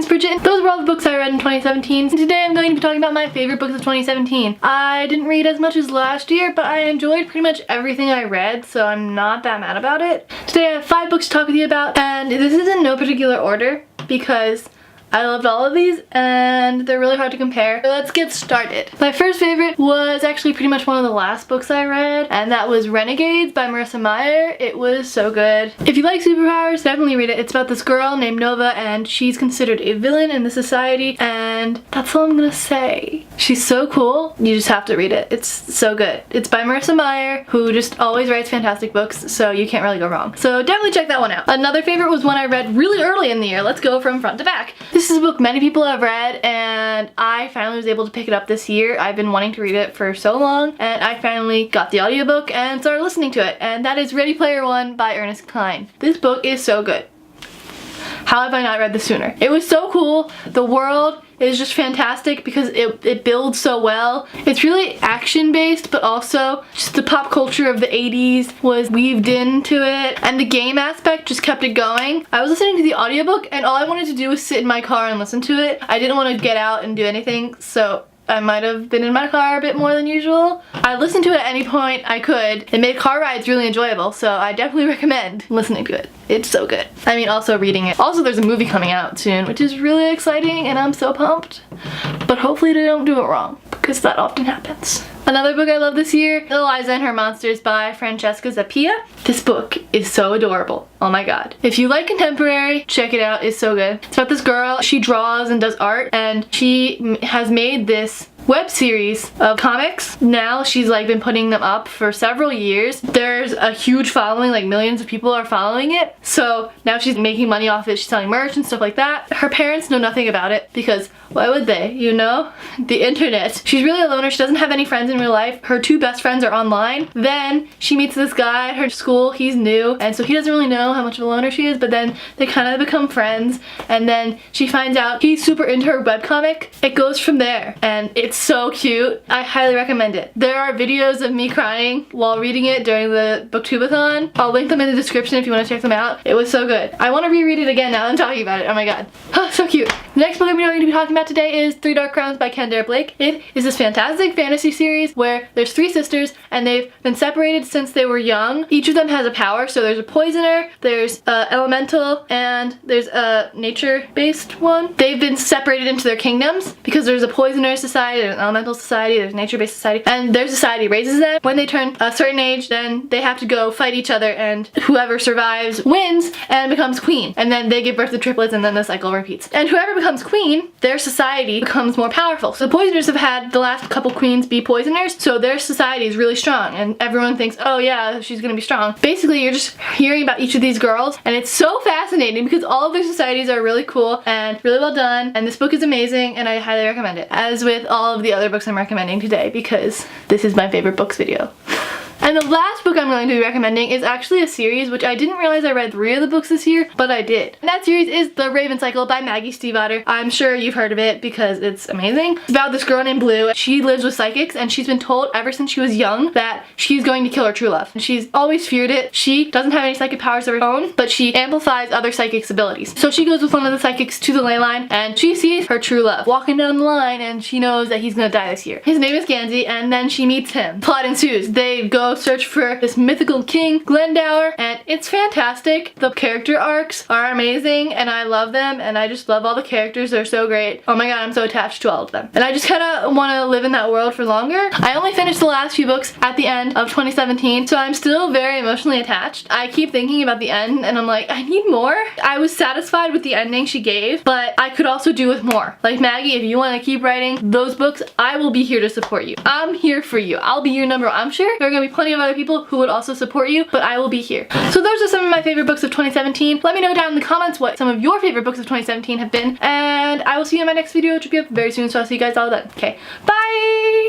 Bridget. Those were all the books I read in 2017. And today I'm going to be talking about my favorite books of 2017. I didn't read as much as last year, but I enjoyed pretty much everything I read, so I'm not that mad about it. Today I have 5 books to talk with you about, and this is in no particular order because I loved all of these and they're really hard to compare. So let's get started. My first favorite was actually pretty much one of the last books I read, and that was Renegades by Marissa Meyer. It was so good. If you like superpowers, definitely read it. It's about this girl named Nova and she's considered a villain in the society, and that's all I'm gonna say. She's so cool. You just have to read it. It's so good. It's by Marissa Meyer, who just always writes fantastic books, so you can't really go wrong. So definitely check that one out. Another favorite was one I read really early in the year. Let's go from front to back. This is a book many people have read, and I finally was able to pick it up this year. I've been wanting to read it for so long, and I finally got the audiobook and started listening to it, and that is Ready Player One by Ernest Cline. This book is so good. How have I not read this sooner? It was so cool. The world is just fantastic because it builds so well. It's really action-based, but also just the pop culture of the 80s was weaved into it, and the game aspect just kept it going. I was listening to the audiobook and all I wanted to do was sit in my car and listen to it. I didn't want to get out and do anything, so I might have been in my car a bit more than usual. I listened to it at any point I could. It made car rides really enjoyable, so I definitely recommend listening to it. It's so good. I mean, also reading it. Also, there's a movie coming out soon, which is really exciting, and I'm so pumped. But hopefully they don't do it wrong, because that often happens. Another book I love this year, Eliza and Her Monsters by Francesca Zappia. This book is so adorable. Oh my god. If you like contemporary, check it out. It's so good. It's about this girl. She draws and does art, and she has made this web series of comics. Now she's like been putting them up for several years. There's a huge following, like millions of people are following it. So now she's making money off it. She's selling merch and stuff like that. Her parents know nothing about it because why would they? You know? The internet. She's really a loner. She doesn't have any friends in real life. Her 2 best friends are online. Then she meets this guy at her school. He's new, and so he doesn't really know how much of a loner she is, but then they kind of become friends, and then she finds out he's super into her webcomic. It goes from there, and it's so cute. I highly recommend it. There are videos of me crying while reading it during the booktube-a-thon. I'll link them in the description if you want to check them out. It was so good. I want to reread it again now that I'm talking about it. Oh my god. Oh, so cute. The next book I'm going to be talking about today is Three Dark Crowns by Kendare Blake. It is this fantastic fantasy series where there's 3 sisters and they've been separated since they were young. Each of them has a power, so there's a poisoner, there's a elemental, and there's a nature-based one. They've been separated into their kingdoms because there's a poisoner society, there's an elemental society, there's a nature-based society, and their society raises them. When they turn a certain age, then they have to go fight each other, and whoever survives wins and becomes queen. And then they give birth to triplets, and then the cycle repeats. And whoever becomes queen, their society becomes more powerful. So the poisoners have had the last couple queens be poisoners, so their society is really strong, and everyone thinks, oh yeah, she's gonna be strong. Basically, you're just hearing about each of these girls, and it's so fascinating because all of their societies are really cool and really well done, and this book is amazing, and I highly recommend it. As with all of the other books I'm recommending today, because this is my favorite books video. And the last book I'm going to be recommending is actually a series which I didn't realize I read 3 of the books this year, but I did. And that series is The Raven Cycle by Maggie Stiefvater. I'm sure you've heard of it because it's amazing. It's about this girl named Blue. She lives with psychics, and she's been told ever since she was young that she's going to kill her true love. And she's always feared it. She doesn't have any psychic powers of her own, but she amplifies other psychics' abilities. So she goes with one of the psychics to the ley line, and she sees her true love walking down the line, and she knows that he's gonna die this year. His name is Gansey, and then she meets him. Plot ensues. They go search for this mythical king, Glendower, and it's fantastic. The character arcs are amazing, and I love them, and I just love all the characters. They're so great. Oh my god, I'm so attached to all of them. And I just kind of want to live in that world for longer. I only finished the last few books at the end of 2017, so I'm still very emotionally attached. I keep thinking about the end, and I'm like, I need more. I was satisfied with the ending she gave, but I could also do with more. Like Maggie, if you want to keep writing those books, I will be here to support you. I'm here for you. I'll be your number one. I'm sure there are going to be plenty of other people who would also support you, but I will be here. So those are some of my favorite books of 2017. Let me know down in the comments what some of your favorite books of 2017 have been, and I will see you in my next video, which will be up very soon, so I'll see you guys all then. Okay, bye!